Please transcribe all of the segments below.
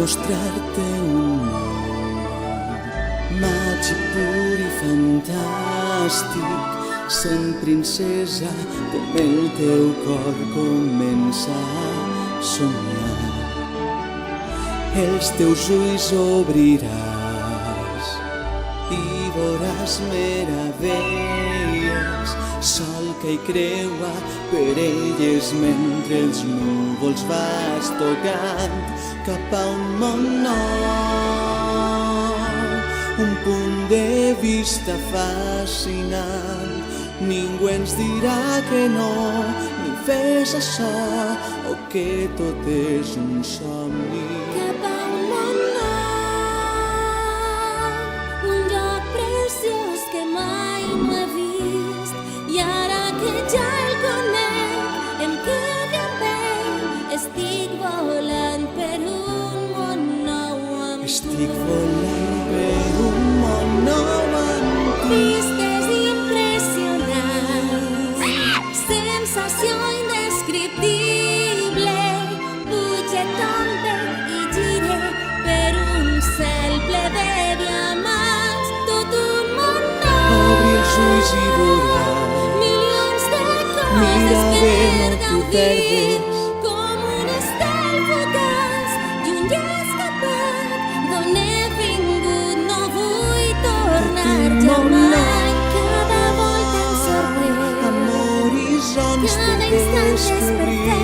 mostrar-te un món màgic, pur i fantàstic, sent princesa com el teu cor comença a somiar. Els teus ulls obriràs i veuràs meravelles, sol que hi creua per elles mentre els núvols vas tocant cap a un món nou, un punt de vista fascinant. Ningú ens dirà que no, ni fes això o que tot és un somni. Cap a un món nou, un lloc preciós que mai no he vist, i ara que ja el conec em quedo amb ell. Estic volant per un món nou amb tu. Estic volant per un món nou amb tu. Vistes impressionants, sensació indescriptible, puge, tombe i gire per un cel ple de diamants, tot un món nou. Obri els ulls i veuràs Milions de coses Mira que bé, no t'ho gaudir, perdis. com un estel fugaç, lluny i escapat, d'on he vingut no vull tornar jamai. Cada volta em sorprèn, amb horitzons per cada instant és descobrir. perfecte,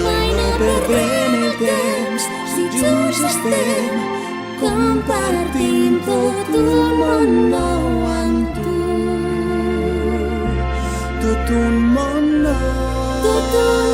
mai no Perdrem el temps si junts estem compartint tot un món nou amb tu. tot un món nou. Tot un